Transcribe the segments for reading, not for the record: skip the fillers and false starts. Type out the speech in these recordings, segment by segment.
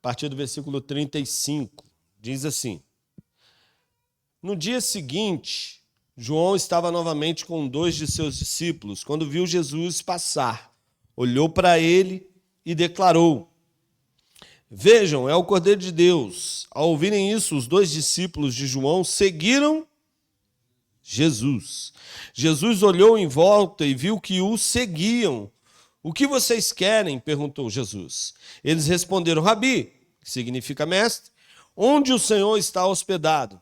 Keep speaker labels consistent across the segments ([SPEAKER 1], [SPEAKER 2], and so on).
[SPEAKER 1] partir do versículo 35. Diz assim: No dia seguinte, João estava novamente com 2 de seus discípulos, quando viu Jesus passar. Olhou para ele e declarou: Vejam, é o Cordeiro de Deus. Ao ouvirem isso, os 2 discípulos de João seguiram Jesus. Jesus olhou em volta e viu que o seguiam. O que vocês querem? Perguntou Jesus. Eles responderam: Rabi, que significa mestre, onde o Senhor está hospedado?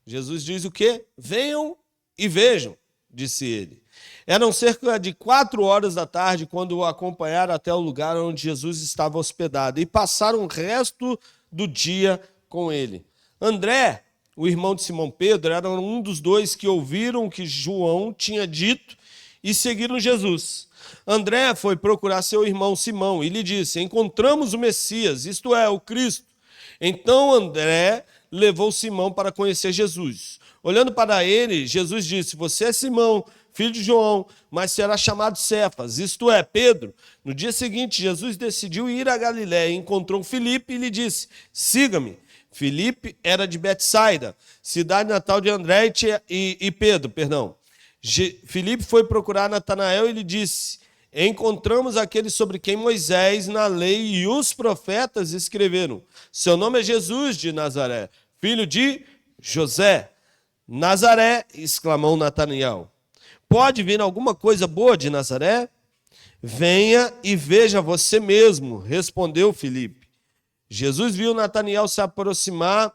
[SPEAKER 1] Jesus diz o quê? Venham e vejam, disse ele. Eram cerca de 4 horas da tarde quando o acompanharam até o lugar onde Jesus estava hospedado e passaram o resto do dia com ele. André, o irmão de Simão Pedro, era um dos 2 que ouviram o que João tinha dito e seguiram Jesus. André foi procurar seu irmão Simão e lhe disse: Encontramos o Messias, isto é, o Cristo. Então André levou Simão para conhecer Jesus. Olhando para ele, Jesus disse: Você é Simão, filho de João, mas será chamado Cefas, isto é, Pedro. No dia seguinte, Jesus decidiu ir a Galiléia, encontrou Filipe e lhe disse: Siga-me. Filipe era de Betsaida, cidade natal de André e Pedro. Filipe foi procurar Natanael e lhe disse: Encontramos aquele sobre quem Moisés, na lei e os profetas escreveram. Seu nome é Jesus de Nazaré, filho de José. Nazaré, exclamou Natanael. Pode vir alguma coisa boa de Nazaré? Venha e veja você mesmo, respondeu Filipe. Jesus viu Natanael se aproximar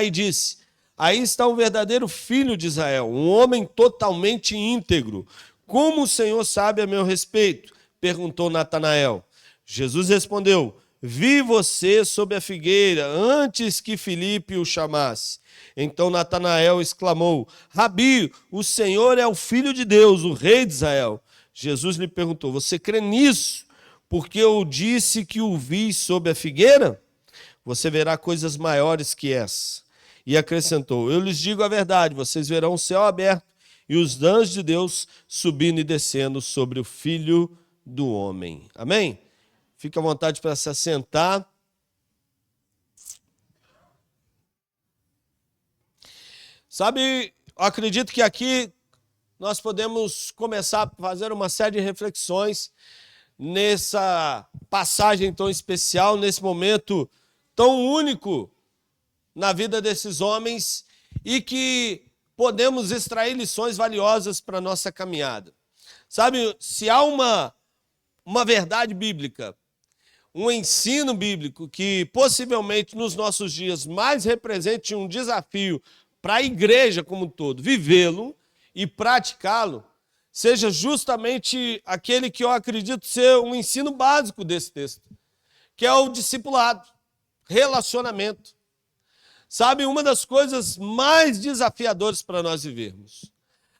[SPEAKER 1] e disse: Aí está o verdadeiro filho de Israel, um homem totalmente íntegro. Como o Senhor sabe a meu respeito? Perguntou Natanael. Jesus respondeu: Vi você sob a figueira antes que Filipe o chamasse. Então Natanael exclamou: Rabi, o Senhor é o Filho de Deus, o Rei de Israel. Jesus lhe perguntou: Você crê nisso? Porque eu disse que o vi sob a figueira? Você verá coisas maiores que essa. E acrescentou: Eu lhes digo a verdade, vocês verão o céu aberto e os anjos de Deus subindo e descendo sobre o Filho do Homem. Amém? Fique à vontade para se assentar. Sabe, eu acredito que aqui nós podemos começar a fazer uma série de reflexões nessa passagem tão especial, nesse momento tão único na vida desses homens e que podemos extrair lições valiosas para a nossa caminhada. Sabe, se há uma verdade bíblica, um ensino bíblico que possivelmente nos nossos dias mais represente um desafio para a igreja como um todo, vivê-lo e praticá-lo, seja justamente aquele que eu acredito ser um ensino básico desse texto, que é o discipulado, relacionamento. Sabe, uma das coisas mais desafiadoras para nós vivermos.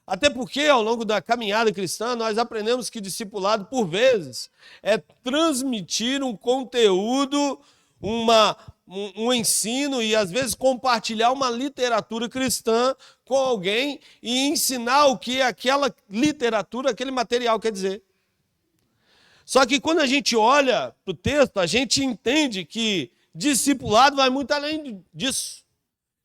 [SPEAKER 1] Até porque, ao longo da caminhada cristã, nós aprendemos que discipulado, por vezes, é transmitir um conteúdo, um ensino e, às vezes, compartilhar uma literatura cristã com alguém e ensinar o que aquela literatura, aquele material quer dizer. Só que quando a gente olha para o texto, a gente entende que discipulado vai muito além disso.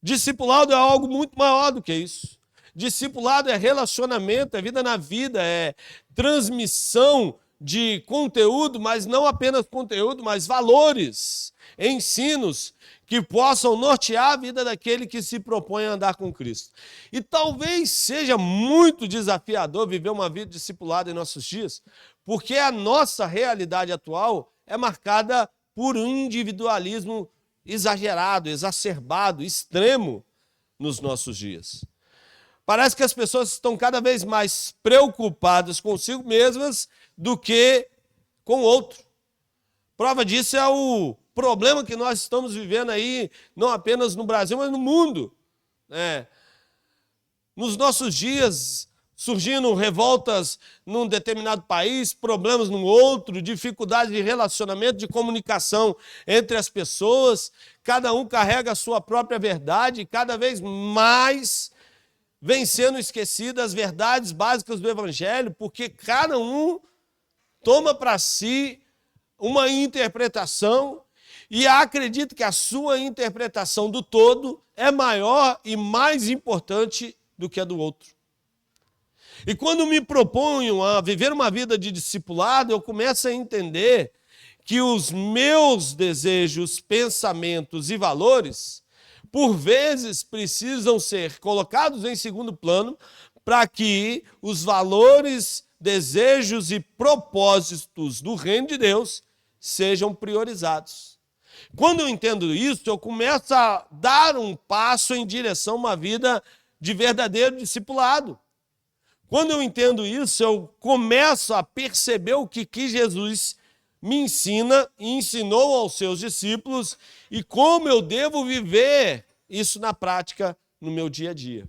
[SPEAKER 1] Discipulado é algo muito maior do que isso. Discipulado é relacionamento, é vida na vida, é transmissão de conteúdo, mas não apenas conteúdo, mas valores, ensinos que possam nortear a vida daquele que se propõe a andar com Cristo. E talvez seja muito desafiador viver uma vida discipulada em nossos dias, porque a nossa realidade atual é marcada por um individualismo exagerado, exacerbado, extremo nos nossos dias. Parece que as pessoas estão cada vez mais preocupadas consigo mesmas do que com o outro. Prova disso é o problema que nós estamos vivendo aí, não apenas no Brasil, mas no mundo. Nos nossos dias, surgindo revoltas num determinado país, problemas num outro, dificuldade de relacionamento, de comunicação entre as pessoas. Cada um carrega a sua própria verdade e cada vez mais vem sendo esquecidas as verdades básicas do Evangelho, porque cada um toma para si uma interpretação e acredita que a sua interpretação do todo é maior e mais importante do que a do outro. E quando me proponho a viver uma vida de discipulado, eu começo a entender que os meus desejos, pensamentos e valores, por vezes, precisam ser colocados em segundo plano para que os valores, desejos e propósitos do reino de Deus sejam priorizados. Quando eu entendo isso, eu começo a dar um passo em direção a uma vida de verdadeiro discipulado. Quando eu entendo isso, eu começo a perceber o que Jesus me ensina e ensinou aos seus discípulos e como eu devo viver isso na prática no meu dia a dia.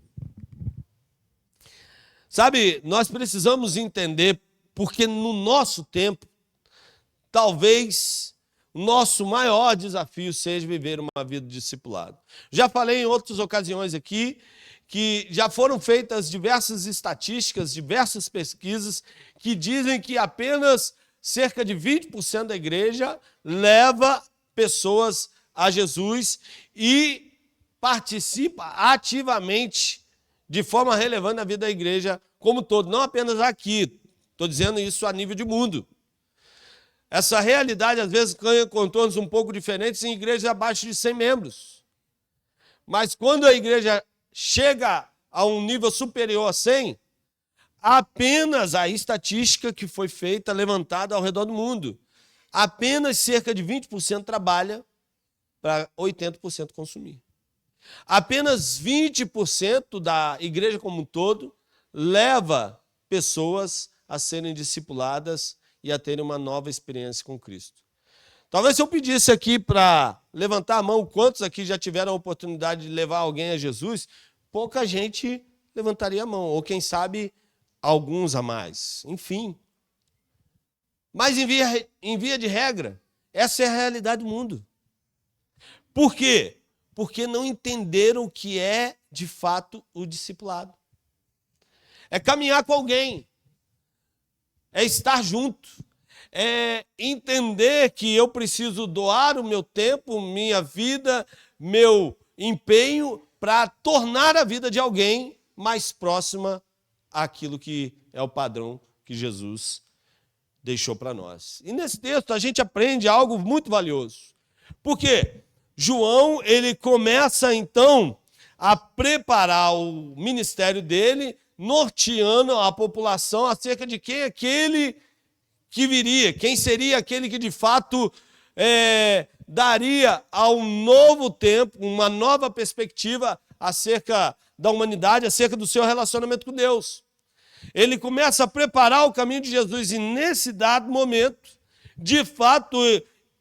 [SPEAKER 1] Sabe, nós precisamos entender, porque no nosso tempo, talvez o nosso maior desafio seja viver uma vida de discipulado. Já falei em outras ocasiões aqui que já foram feitas diversas estatísticas, diversas pesquisas que dizem que apenas cerca de 20% da igreja leva pessoas a Jesus e participa ativamente, de forma relevante na vida da igreja como um todo. Não apenas aqui, estou dizendo isso a nível de mundo. Essa realidade, às vezes, ganha contornos um pouco diferentes em igrejas abaixo de 100 membros. Mas quando a igreja chega a um nível superior a 100, apenas a estatística que foi feita, levantada ao redor do mundo, apenas cerca de 20% trabalha para 80% consumir. Apenas 20% da igreja como um todo leva pessoas a serem discipuladas e a terem uma nova experiência com Cristo. Talvez se eu pedisse aqui para levantar a mão, quantos aqui já tiveram a oportunidade de levar alguém a Jesus, pouca gente levantaria a mão, ou quem sabe alguns a mais. Enfim. Mas em via de regra, essa é a realidade do mundo. Por quê? Porque não entenderam o que é, de fato, o discipulado. É caminhar com alguém, é estar junto, é entender que eu preciso doar o meu tempo, minha vida, meu empenho para tornar a vida de alguém mais próxima àquilo que é o padrão que Jesus deixou para nós. E nesse texto a gente aprende algo muito valioso. Por quê? João, ele começa então a preparar o ministério dele, norteando a população acerca de quem é aquele que viria, quem seria aquele que de fato daria a um novo tempo, uma nova perspectiva acerca da humanidade, acerca do seu relacionamento com Deus. Ele começa a preparar o caminho de Jesus e nesse dado momento, de fato,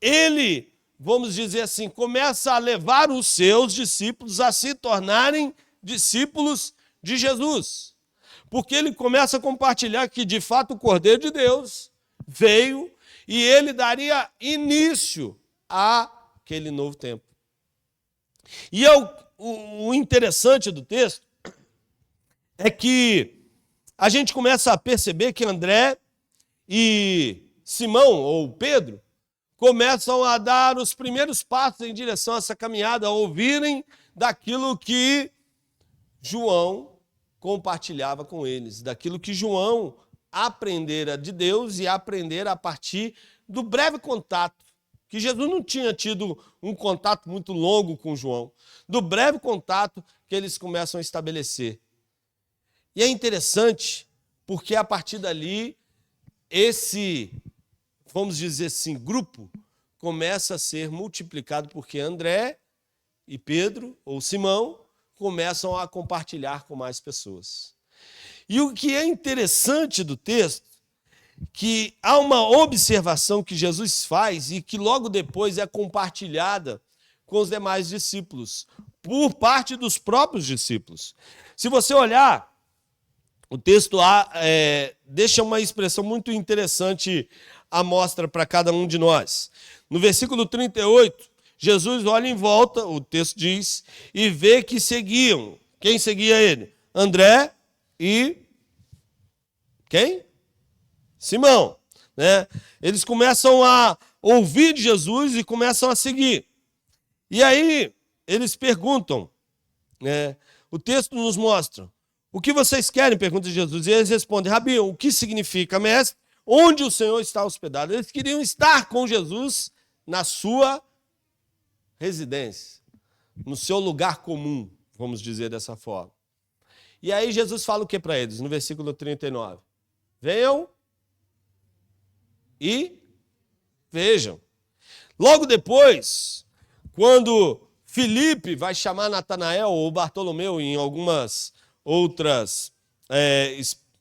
[SPEAKER 1] ele, vamos dizer assim, começa a levar os seus discípulos a se tornarem discípulos de Jesus. Porque ele começa a compartilhar que, de fato, o Cordeiro de Deus veio e ele daria início àquele novo tempo. E o interessante do texto é que a gente começa a perceber que André e Simão, ou Pedro, começam a dar os primeiros passos em direção a essa caminhada, a ouvirem daquilo que João compartilhava com eles, daquilo que João aprendera de Deus e aprendera a partir do breve contato, que Jesus não tinha tido um contato muito longo com João, do breve contato que eles começam a estabelecer. E é interessante, porque a partir dali, esse, vamos dizer assim, grupo começa a ser multiplicado, porque André e Pedro, ou Simão, começam a compartilhar com mais pessoas. E o que é interessante do texto, que há uma observação que Jesus faz e que logo depois é compartilhada com os demais discípulos, por parte dos próprios discípulos. Se você olhar, o texto deixa uma expressão muito interessante à mostra para cada um de nós. No versículo 38, Jesus olha em volta, o texto diz, e vê que seguiam. Quem seguia ele? André e quem? Simão. Né? Eles começam a ouvir de Jesus e começam a seguir. E aí eles perguntam, né? O texto nos mostra, o que vocês querem? Pergunta Jesus. E eles respondem, Rabi, o que significa, mestre? Onde o Senhor está hospedado? Eles queriam estar com Jesus na sua residência, no seu lugar comum, vamos dizer dessa forma. E aí Jesus fala o que para eles? No versículo 39. Venham e vejam. Logo depois, quando Filipe vai chamar Natanael ou Bartolomeu em algumas outras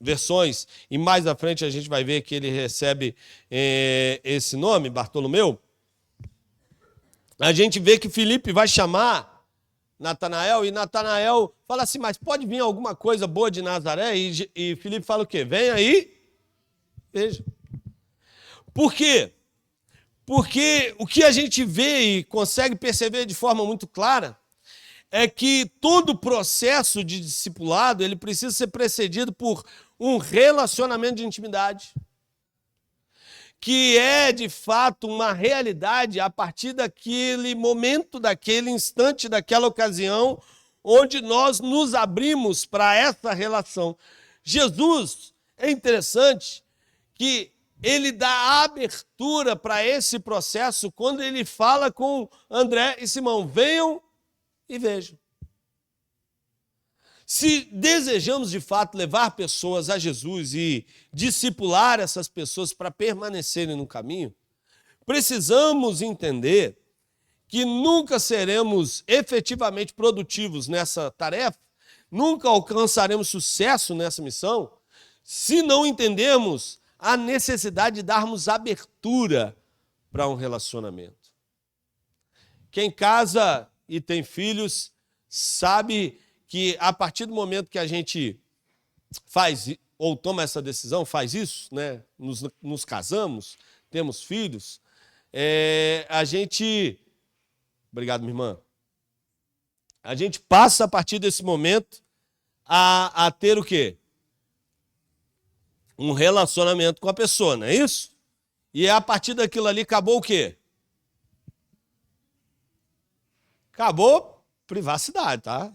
[SPEAKER 1] versões, e mais à frente a gente vai ver que ele recebe esse nome, Bartolomeu, a gente vê que Filipe vai chamar Natanael, e Natanael fala assim, mas pode vir alguma coisa boa de Nazaré? E Filipe fala o quê? Vem aí, veja. Por quê? Porque o que a gente vê e consegue perceber de forma muito clara é que todo processo de discipulado ele precisa ser precedido por um relacionamento de intimidade, que é, de fato, uma realidade a partir daquele momento, daquele instante, daquela ocasião, onde nós nos abrimos para essa relação. Jesus, é interessante que ele dá abertura para esse processo quando ele fala com André e Simão, venham e vejam. Se desejamos, de fato, levar pessoas a Jesus e discipular essas pessoas para permanecerem no caminho, precisamos entender que nunca seremos efetivamente produtivos nessa tarefa, nunca alcançaremos sucesso nessa missão, se não entendermos a necessidade de darmos abertura para um relacionamento. Quem casa e tem filhos sabe que a partir do momento que a gente faz ou toma essa decisão, faz isso, né? Nos casamos, temos filhos, a gente... Obrigado, minha irmã. A gente passa a partir desse momento a ter o quê? Um relacionamento com a pessoa, não é isso? E a partir daquilo ali acabou o quê? Acabou privacidade, tá?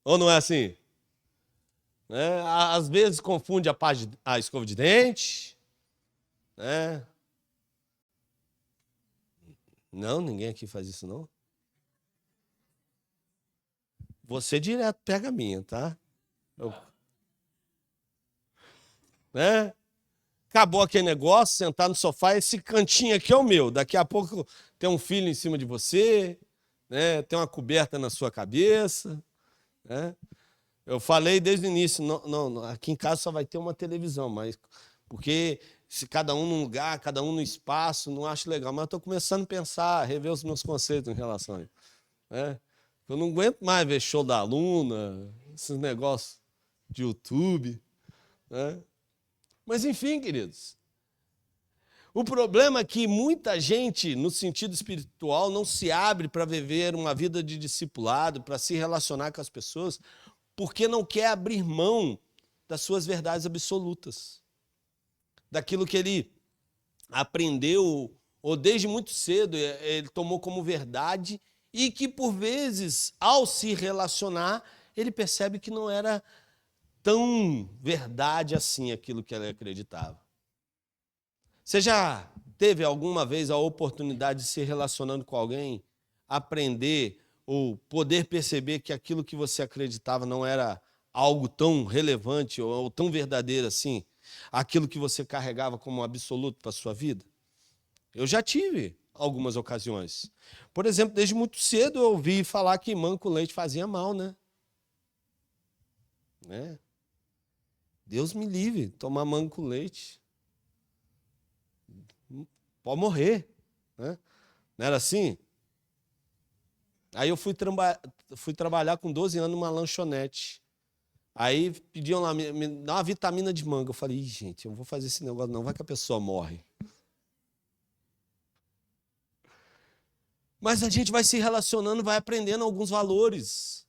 [SPEAKER 1] Ou não é assim? Às vezes confunde a escova de dente, né? Não, ninguém aqui faz isso, não. Você direto pega a minha, tá? Né? Acabou aquele negócio, sentar no sofá, esse cantinho aqui é o meu. Daqui a pouco tem um filho em cima de você, né? Tem uma coberta na sua cabeça, né? Eu falei desde o início, não, aqui em casa só vai ter uma televisão, mas porque se cada um num lugar, cada um no espaço, não acho legal. Mas eu estou começando a pensar, a rever os meus conceitos em relação a isso. Né? Eu não aguento mais ver show da Luna, esses negócios de YouTube. Né? Mas enfim, queridos, o problema é que muita gente, no sentido espiritual, não se abre para viver uma vida de discipulado, para se relacionar com as pessoas, porque não quer abrir mão das suas verdades absolutas, daquilo que ele aprendeu, ou desde muito cedo ele tomou como verdade, e que por vezes, ao se relacionar, ele percebe que não era tão verdade assim aquilo que ele acreditava. Você já teve alguma vez a oportunidade de se relacionando com alguém, aprender ou poder perceber que aquilo que você acreditava não era algo tão relevante ou tão verdadeiro assim, aquilo que você carregava como absoluto para a sua vida? Eu já tive algumas ocasiões. Por exemplo, desde muito cedo eu ouvi falar que manga com leite fazia mal, né? Deus me livre, tomar manga com leite. Pode morrer. Né? Não era assim? Aí eu fui trabalhar com 12 anos numa lanchonete. Aí pediam lá, me dá uma vitamina de manga. Eu falei, gente, eu não vou fazer esse negócio não, vai que a pessoa morre. Mas a gente vai se relacionando, vai aprendendo alguns valores,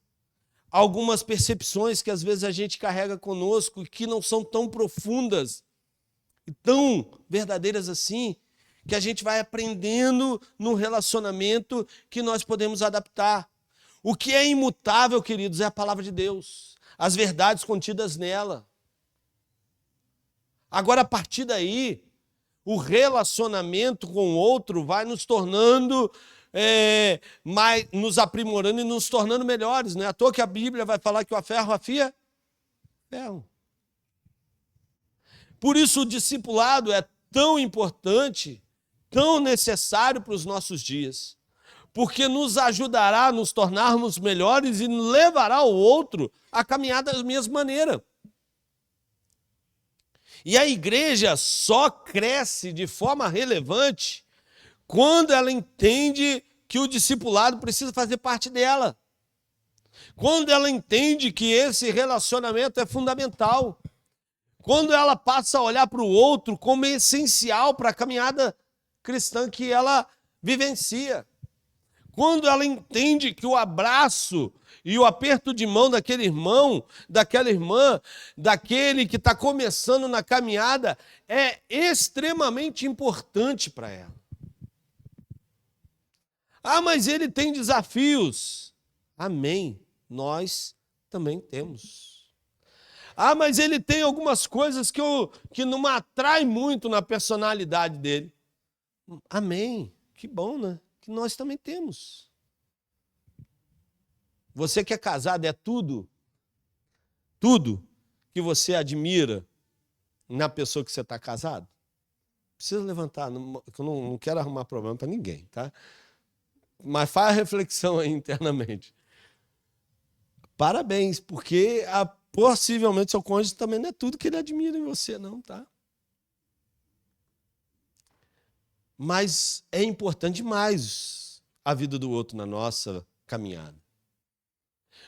[SPEAKER 1] algumas percepções que às vezes a gente carrega conosco e que não são tão profundas e tão verdadeiras assim, que a gente vai aprendendo no relacionamento que nós podemos adaptar. O que é imutável, queridos, é a palavra de Deus, as verdades contidas nela. Agora, a partir daí, o relacionamento com o outro vai nos tornando, nos aprimorando e nos tornando melhores. Não é à toa que a Bíblia vai falar que o ferro afia ferro. Por isso o discipulado é tão importante, tão necessário para os nossos dias, porque nos ajudará a nos tornarmos melhores e levará o outro a caminhar da mesma maneira. E a igreja só cresce de forma relevante quando ela entende que o discipulado precisa fazer parte dela. Quando ela entende que esse relacionamento é fundamental. Quando ela passa a olhar para o outro como essencial para a caminhada cristã que ela vivencia. Quando ela entende que o abraço e o aperto de mão daquele irmão, daquela irmã, daquele que está começando na caminhada, é extremamente importante para ela. Ah, mas ele tem desafios. Amém. Nós também temos. Ah, mas ele tem algumas coisas que não me atraem muito na personalidade dele. Amém. Que bom, né? Que nós também temos. Você que é casado, é tudo que você admira na pessoa que você está casado? Precisa levantar, que eu não quero arrumar problema para ninguém, tá? Mas faz a reflexão aí internamente. Parabéns, porque possivelmente seu cônjuge também não é tudo que ele admira em você, não, tá? Mas é importante demais a vida do outro na nossa caminhada.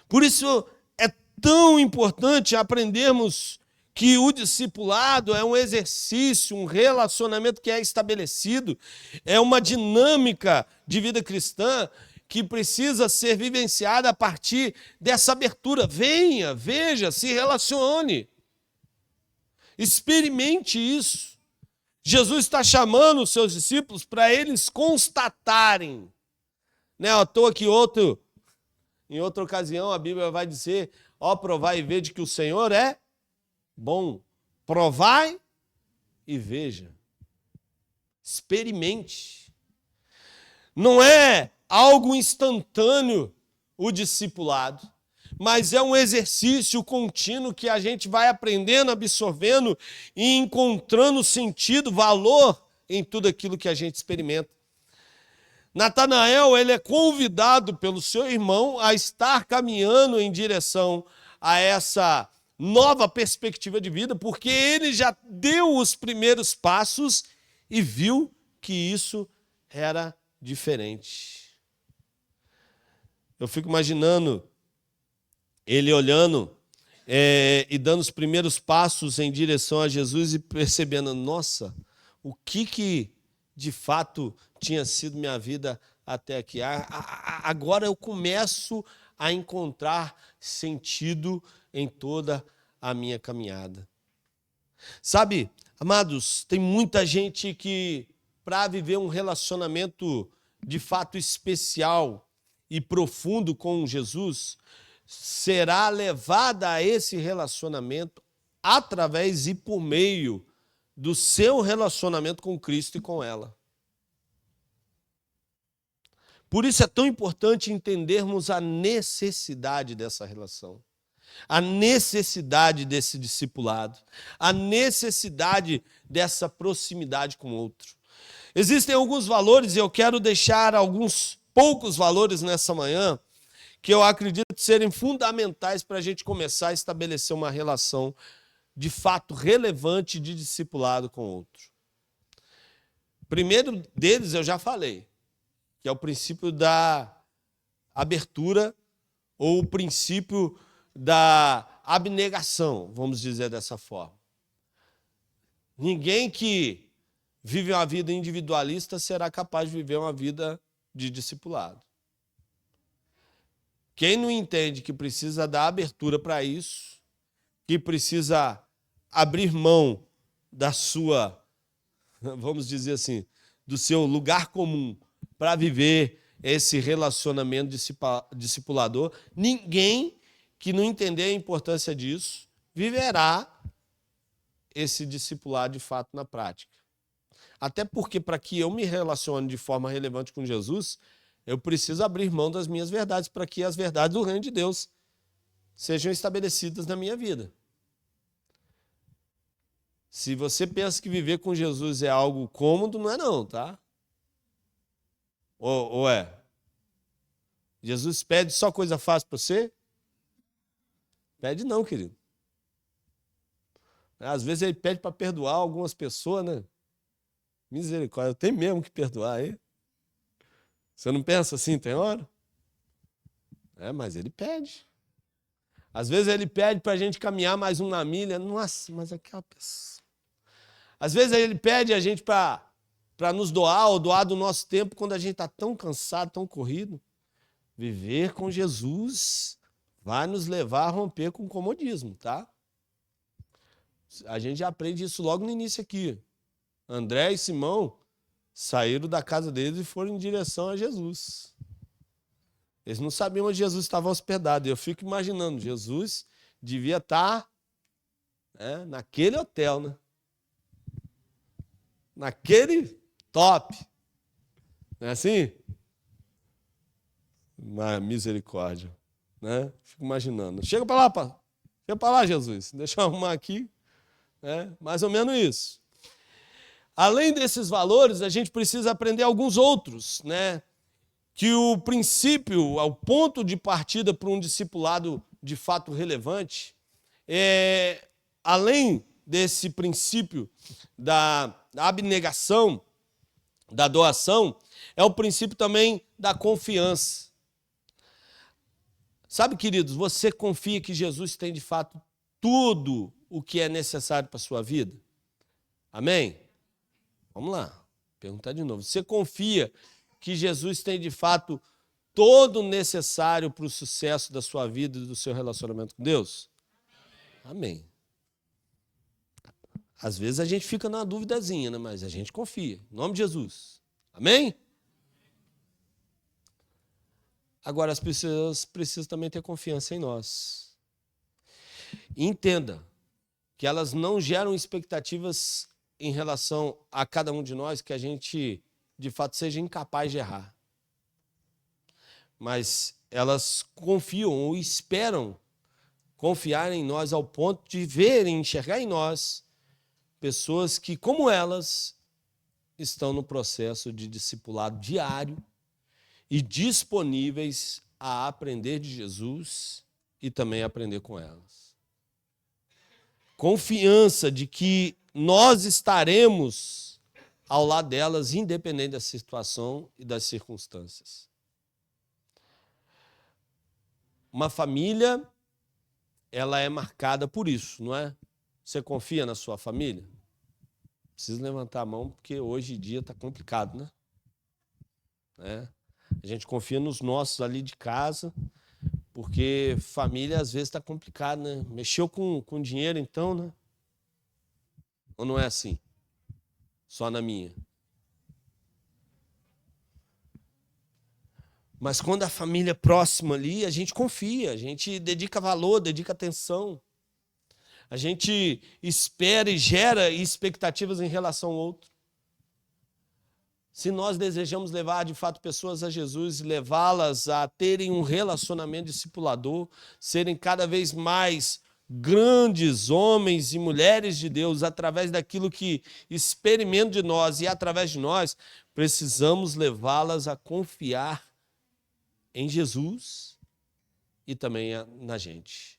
[SPEAKER 1] Por isso é tão importante aprendermos que o discipulado é um exercício, um relacionamento que é estabelecido, é uma dinâmica de vida cristã que precisa ser vivenciada a partir dessa abertura. Venha, veja, se relacione. Experimente isso. Jesus está chamando os seus discípulos para eles constatarem. Não é à toa que em outra ocasião a Bíblia vai dizer, provai e vede que o Senhor é bom. Provai e veja. Experimente. Não é algo instantâneo o discipulado, mas é um exercício contínuo que a gente vai aprendendo, absorvendo e encontrando sentido, valor em tudo aquilo que a gente experimenta. Natanael, ele é convidado pelo seu irmão a estar caminhando em direção a essa nova perspectiva de vida, porque ele já deu os primeiros passos e viu que isso era diferente. Eu fico imaginando ele olhando e dando os primeiros passos em direção a Jesus e percebendo, nossa, o que de fato tinha sido minha vida até aqui. Agora eu começo a encontrar sentido em toda a minha caminhada. Sabe, amados, tem muita gente que, para viver um relacionamento de fato especial e profundo com Jesus, será levada a esse relacionamento através e por meio do seu relacionamento com Cristo e com ela. Por isso é tão importante entendermos a necessidade dessa relação, a necessidade desse discipulado, a necessidade dessa proximidade com o outro. Existem alguns valores, e eu quero deixar alguns poucos valores nessa manhã, que eu acredito serem fundamentais para a gente começar a estabelecer uma relação de fato relevante de discipulado com o outro. O primeiro deles eu já falei, que é o princípio da abertura ou o princípio da abnegação, vamos dizer dessa forma. Ninguém que vive uma vida individualista será capaz de viver uma vida de discipulado. Quem não entende que precisa dar abertura para isso, que precisa abrir mão da sua, vamos dizer assim, do seu lugar comum para viver esse relacionamento discipulador, ninguém que não entender a importância disso viverá esse discipulado de fato na prática. Até porque, para que eu me relacione de forma relevante com Jesus, eu preciso abrir mão das minhas verdades para que as verdades do reino de Deus sejam estabelecidas na minha vida. Se você pensa que viver com Jesus é algo cômodo, não é não, tá? Ou é? Jesus pede só coisa fácil para você? Pede não, querido. Às vezes ele pede para perdoar algumas pessoas, né? Misericórdia, eu tenho mesmo que perdoar, hein? Você não pensa assim, tem hora? Mas ele pede. Às vezes ele pede para a gente caminhar mais uma milha. Nossa, mas aquela pessoa. Às vezes ele pede a gente para nos doar ou doar do nosso tempo quando a gente está tão cansado, tão corrido. Viver com Jesus vai nos levar a romper com o comodismo, tá? A gente já aprende isso logo no início aqui. André e Simão saíram da casa deles e foram em direção a Jesus. Eles não sabiam onde Jesus estava hospedado. Eu fico imaginando, Jesus devia estar naquele hotel, né? Naquele top. Não é assim? Uma misericórdia. Né? Fico imaginando. Chega para lá, Jesus. Deixa eu arrumar aqui. Mais ou menos isso. Além desses valores, a gente precisa aprender alguns outros, né? Que o princípio, o ponto de partida para um discipulado de fato relevante, além desse princípio da abnegação, da doação, é o princípio também da confiança. Sabe, queridos, você confia que Jesus tem de fato tudo o que é necessário para a sua vida? Amém? Vamos lá, perguntar de novo. Você confia que Jesus tem de fato todo o necessário para o sucesso da sua vida e do seu relacionamento com Deus? Amém. Às vezes a gente fica na duvidazinha, né? Mas a gente confia. Em nome de Jesus. Amém? Agora as pessoas precisam também ter confiança em nós. E entenda que elas não geram expectativas em relação a cada um de nós que a gente, de fato, seja incapaz de errar. Mas elas confiam ou esperam confiar em nós ao ponto de verem, enxergar em nós pessoas que, como elas, estão no processo de discipulado diário e disponíveis a aprender de Jesus e também aprender com elas. Confiança de que nós estaremos ao lado delas, independente da situação e das circunstâncias. Uma família, ela é marcada por isso, não é? Você confia na sua família? Precisa levantar a mão, porque hoje em dia está complicado, né? A gente confia nos nossos ali de casa, porque família às vezes está complicado, né? Mexeu com dinheiro então, né? Ou não é assim? Só na minha. Mas quando a família é próxima ali, a gente confia, a gente dedica valor, dedica atenção. A gente espera e gera expectativas em relação ao outro. Se nós desejamos levar, de fato, pessoas a Jesus e levá-las a terem um relacionamento discipulador, serem cada vez mais grandes homens e mulheres de Deus, através daquilo que experimentam de nós e através de nós, precisamos levá-las a confiar em Jesus e também na gente.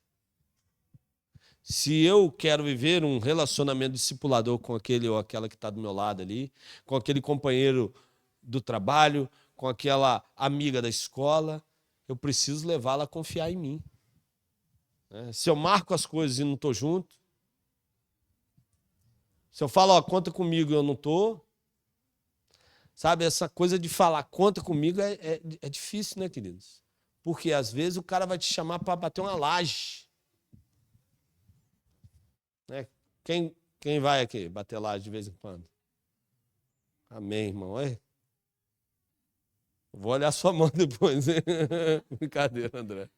[SPEAKER 1] Se eu quero viver um relacionamento discipulador com aquele ou aquela que está do meu lado ali, com aquele companheiro do trabalho, com aquela amiga da escola, eu preciso levá-la a confiar em mim. Se eu marco as coisas e não estou junto, se eu falo, conta comigo e eu não estou, sabe, essa coisa de falar conta comigo é difícil, né, queridos? Porque às vezes o cara vai te chamar para bater uma laje. Quem vai aqui bater laje de vez em quando? Amém, irmão. Oi? Vou olhar sua mão depois. Brincadeira, André.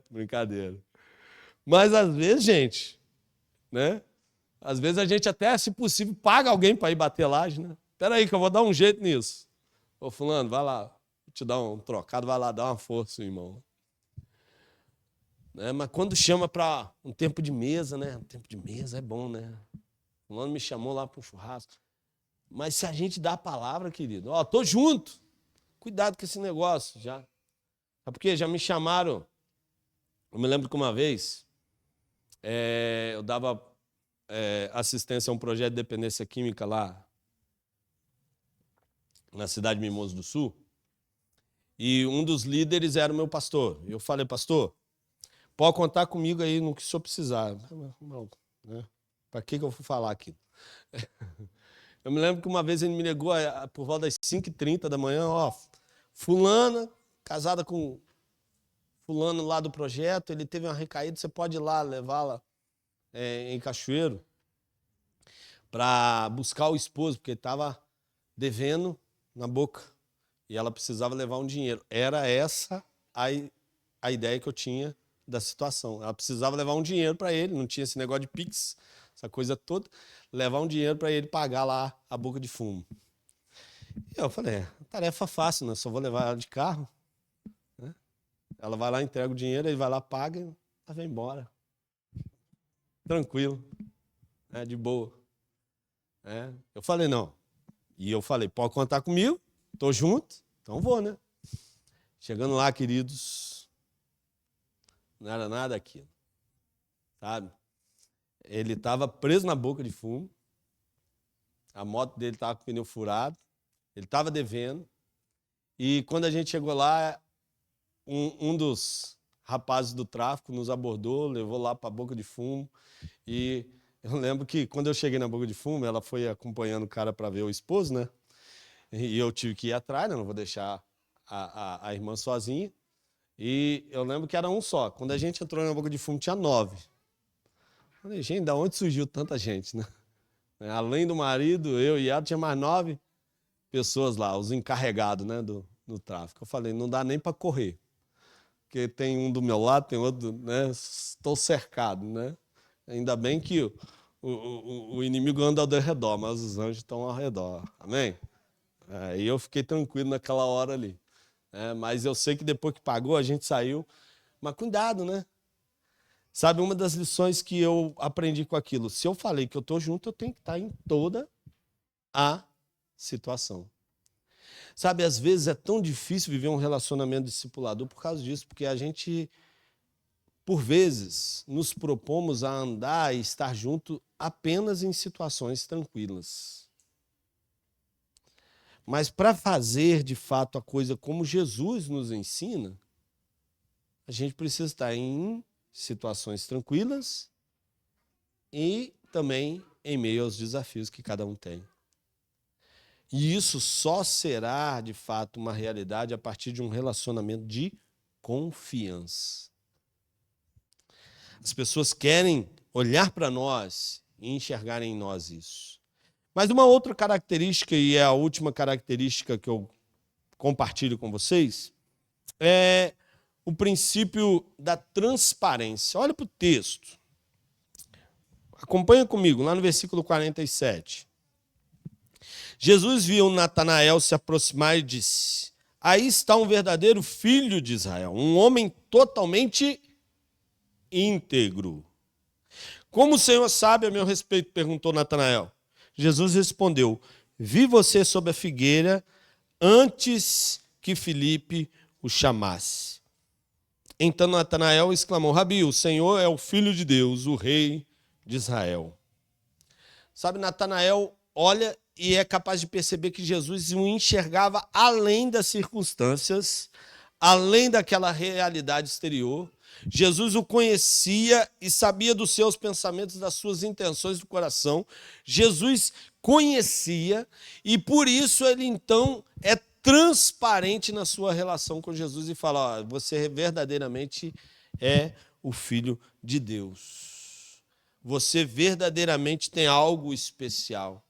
[SPEAKER 1] Brincadeira. Mas às vezes, gente, né? Às vezes a gente até, se possível, paga alguém para ir bater laje, né? Espera aí que eu vou dar um jeito nisso. Ô fulano, vai lá, vou te dar um trocado, vai lá, dá uma força, irmão. Né? Mas quando chama para um tempo de mesa, né? Um tempo de mesa é bom, né? Fulano me chamou lá para um churrasco. Mas se a gente dá a palavra, querido, ó, tô junto. Cuidado com esse negócio já. Sabe por quê? Já me chamaram. Eu me lembro que uma vez eu dava assistência a um projeto de dependência química lá na cidade de Mimoso do Sul. E um dos líderes era o meu pastor. Eu falei, pastor, pode contar comigo aí no que o senhor precisar. Né? Para que eu vou falar aqui? Eu me lembro que uma vez ele me ligou por volta das 5h30 da manhã, ó, fulana, casada com fulano lá do projeto, ele teve uma recaída, você pode ir lá levá-la em Cachoeiro para buscar o esposo, porque ele estava devendo na boca e ela precisava levar um dinheiro. Era essa a ideia que eu tinha da situação. Ela precisava levar um dinheiro para ele, não tinha esse negócio de Pix, essa coisa toda, levar um dinheiro para ele pagar lá a boca de fumo. E eu falei, tarefa fácil, né? Só vou levar ela de carro. Né? Ela vai lá, entrega o dinheiro, ele vai lá, paga e ela vai embora. Tranquilo, de boa. Eu falei, não. E eu falei, pode contar comigo, tô junto, então vou, né? Chegando lá, queridos, não era nada aquilo, sabe? Ele estava preso na boca de fumo, a moto dele estava com o pneu furado, ele estava devendo, e quando a gente chegou lá, um dos rapazes do tráfico nos abordou, levou lá para a boca de fumo, e eu lembro que quando eu cheguei na boca de fumo, ela foi acompanhando o cara para ver o esposo, né? E eu tive que ir atrás, né? Não vou deixar a irmã sozinha. E eu lembro que era um só. Quando a gente entrou na boca de fumo, tinha 9. Eu falei, gente, da onde surgiu tanta gente, né? Além do marido, eu e ela, tinha mais 9 pessoas lá, os encarregados, né, do tráfico. Eu falei, não dá nem para correr. Porque tem um do meu lado, tem outro, né? Estou cercado, né? Ainda bem que o inimigo anda ao redor, mas os anjos estão ao redor. Amém? E eu fiquei tranquilo naquela hora ali. Mas eu sei que depois que pagou, a gente saiu. Mas cuidado, né? Sabe, uma das lições que eu aprendi com aquilo, se eu falei que eu estou junto, eu tenho que estar em toda a situação. Sabe, às vezes é tão difícil viver um relacionamento discipulador por causa disso, porque a gente, por vezes, nos propomos a andar e estar junto apenas em situações tranquilas. Mas para fazer, de fato, a coisa como Jesus nos ensina, a gente precisa estar em situações tranquilas e também em meio aos desafios que cada um tem. E isso só será, de fato, uma realidade a partir de um relacionamento de confiança. As pessoas querem olhar para nós e enxergar em nós isso. Mas uma outra característica, e é a última característica que eu compartilho com vocês, é o princípio da transparência. Olha para o texto. Acompanha comigo, lá no versículo 47. Jesus viu Natanael se aproximar e disse, aí está um verdadeiro filho de Israel, um homem totalmente íntegro. Como o Senhor sabe a meu respeito? Perguntou Natanael. Jesus respondeu, vi você sob a figueira antes que Filipe o chamasse. Então Natanael exclamou, Rabi, o Senhor é o Filho de Deus, o Rei de Israel. Sabe, Natanael olha e é capaz de perceber que Jesus o enxergava além das circunstâncias, além daquela realidade exterior. Jesus o conhecia e sabia dos seus pensamentos, das suas intenções do coração. Jesus conhecia e por isso ele então é transparente na sua relação com Jesus e fala, você verdadeiramente é o Filho de Deus. Você verdadeiramente tem algo especial.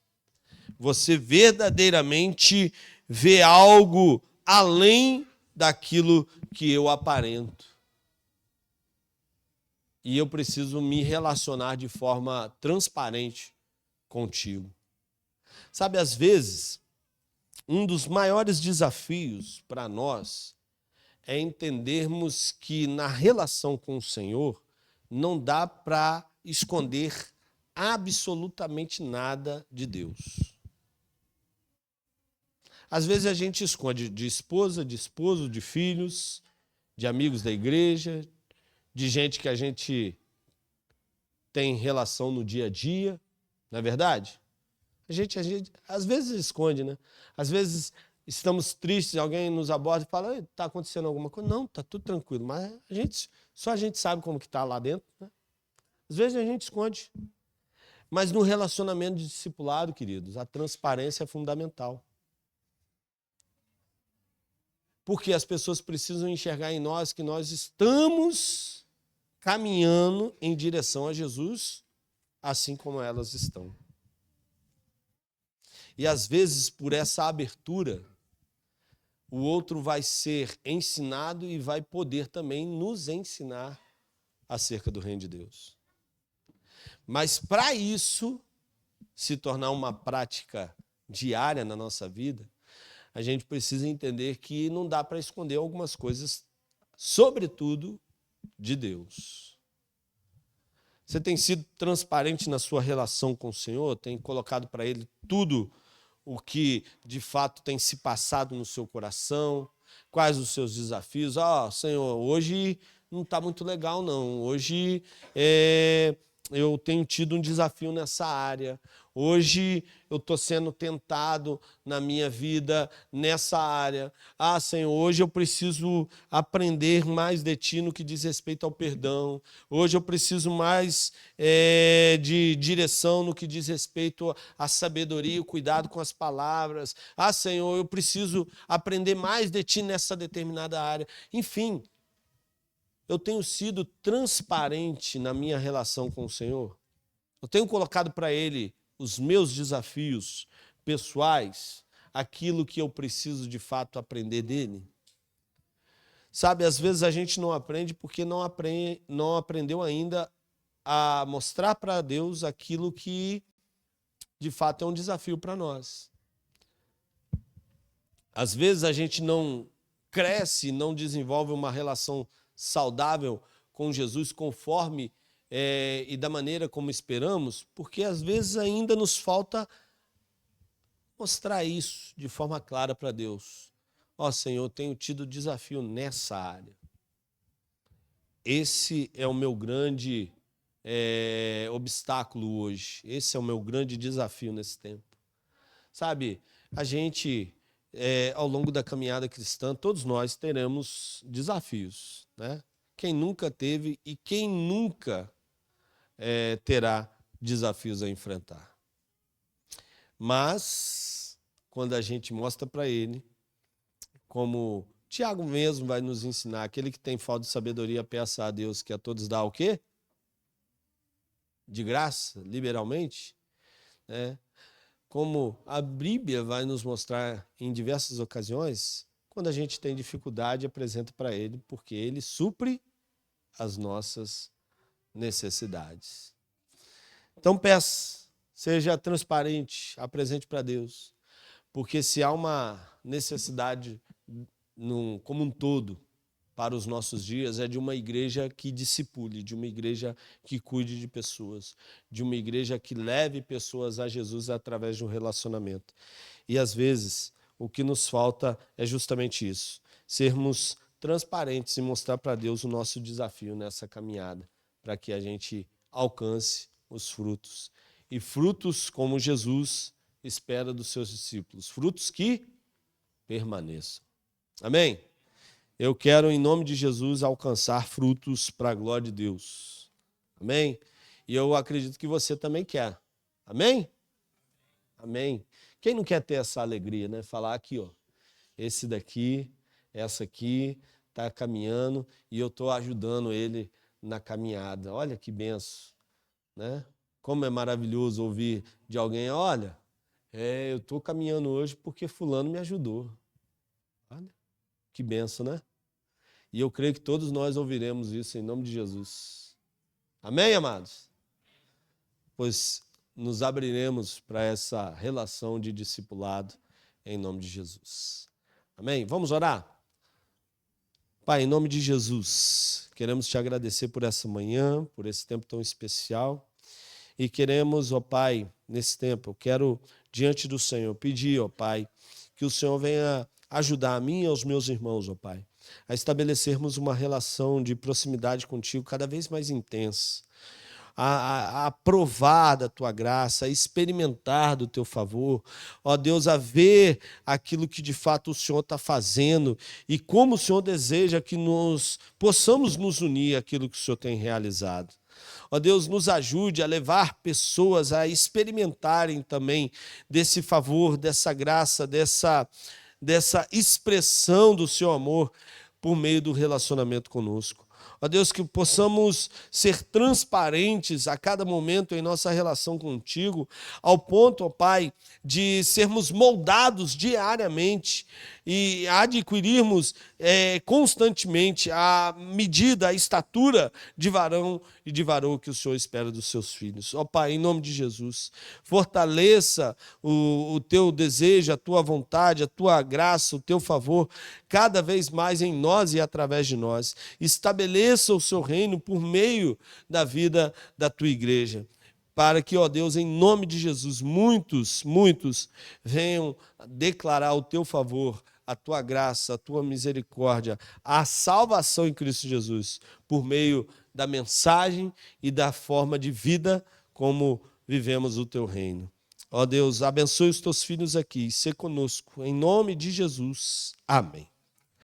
[SPEAKER 1] você verdadeiramente vê algo além daquilo que eu aparento. E eu preciso me relacionar de forma transparente contigo. Sabe, às vezes, um dos maiores desafios para nós é entendermos que na relação com o Senhor não dá para esconder absolutamente nada de Deus. Às vezes a gente esconde de esposa, de esposo, de filhos, de amigos da igreja, de gente que a gente tem relação no dia a dia, não é verdade? A gente às vezes esconde, né? Às vezes estamos tristes, alguém nos aborda e fala, está acontecendo alguma coisa? Não, está tudo tranquilo, mas só a gente sabe como que está lá dentro, né? Às vezes a gente esconde. Mas no relacionamento de discipulado, queridos, a transparência é fundamental. Porque as pessoas precisam enxergar em nós que nós estamos caminhando em direção a Jesus, assim como elas estão. E às vezes, por essa abertura, o outro vai ser ensinado e vai poder também nos ensinar acerca do reino de Deus. Mas para isso se tornar uma prática diária na nossa vida, a gente precisa entender que não dá para esconder algumas coisas, sobretudo de Deus. Você tem sido transparente na sua relação com o Senhor? Tem colocado para Ele tudo o que de fato tem se passado no seu coração? Quais os seus desafios? Senhor, hoje não está muito legal, não. Hoje eu tenho tido um desafio nessa área. Hoje eu estou sendo tentado na minha vida nessa área. Senhor, hoje eu preciso aprender mais de Ti no que diz respeito ao perdão. Hoje eu preciso mais de direção no que diz respeito à sabedoria, o cuidado com as palavras. Senhor, eu preciso aprender mais de Ti nessa determinada área. Enfim, eu tenho sido transparente na minha relação com o Senhor. Eu tenho colocado para Ele os meus desafios pessoais, aquilo que eu preciso de fato aprender dele. Sabe, às vezes a gente não aprende porque não aprendeu ainda a mostrar para Deus aquilo que de fato é um desafio para nós. Às vezes a gente não cresce, não desenvolve uma relação saudável com Jesus conforme e da maneira como esperamos, porque às vezes ainda nos falta mostrar isso de forma clara para Deus. Senhor, eu tenho tido desafio nessa área. Esse é o meu grande obstáculo hoje. Esse é o meu grande desafio nesse tempo. Sabe, a gente, ao longo da caminhada cristã, todos nós teremos desafios, né? Quem nunca teve e quem nunca terá desafios a enfrentar. Mas, quando a gente mostra para ele, como Tiago mesmo vai nos ensinar, aquele que tem falta de sabedoria, peça a Deus que a todos dá o quê? De graça, liberalmente. Como a Bíblia vai nos mostrar em diversas ocasiões, quando a gente tem dificuldade, apresenta para ele, porque ele supre as nossas necessidades. Então peça, seja transparente, apresente para Deus, porque se há uma necessidade como um todo para os nossos dias, é de uma igreja que discipule, de uma igreja que cuide de pessoas, de uma igreja que leve pessoas a Jesus através de um relacionamento. E às vezes o que nos falta é justamente isso, sermos transparentes e mostrar para Deus o nosso desafio nessa caminhada, para que a gente alcance os frutos. E frutos como Jesus espera dos seus discípulos, frutos que permaneçam. Amém? Eu quero, em nome de Jesus, alcançar frutos para a glória de Deus. Amém? E eu acredito que você também quer. Amém? Amém. Quem não quer ter essa alegria, né? Falar aqui, esse daqui, essa aqui, está caminhando e eu estou ajudando ele na caminhada. Olha que benção, né? Como é maravilhoso ouvir de alguém, olha, Eu estou caminhando hoje porque fulano me ajudou. Olha, que benção, né? E eu creio que todos nós ouviremos isso em nome de Jesus. Amém, amados? Pois nos abriremos para essa relação de discipulado em nome de Jesus. Amém? Vamos orar? Pai, em nome de Jesus, queremos te agradecer por essa manhã, por esse tempo tão especial. E queremos, ó Pai, nesse tempo, eu quero, diante do Senhor, pedir, ó Pai, que o Senhor venha ajudar a mim e aos meus irmãos, ó Pai, a estabelecermos uma relação de proximidade contigo cada vez mais intensa, a provar da tua graça, a experimentar do teu favor, ó Deus, a ver aquilo que de fato o Senhor está fazendo e como o Senhor deseja que nós possamos nos unir àquilo que o Senhor tem realizado. Ó Deus, nos ajude a levar pessoas a experimentarem também desse favor, dessa graça, dessa expressão do seu amor por meio do relacionamento conosco. Ó Deus, que possamos ser transparentes a cada momento em nossa relação contigo, ao ponto, ó Pai, de sermos moldados diariamente e adquirirmos constantemente a medida, a estatura de varão e de varoa que o Senhor espera dos seus filhos. Ó Pai, em nome de Jesus, fortaleça o teu desejo, a tua vontade, a tua graça, o teu favor, cada vez mais em nós e através de nós. Estabeleça o seu reino por meio da vida da tua igreja, para que, ó Deus, em nome de Jesus, muitos venham declarar o teu favor, a tua graça, a tua misericórdia, a salvação em Cristo Jesus, por meio da mensagem e da forma de vida como vivemos o teu reino. Ó Deus, abençoe os teus filhos aqui, se conosco, em nome de Jesus. Amém.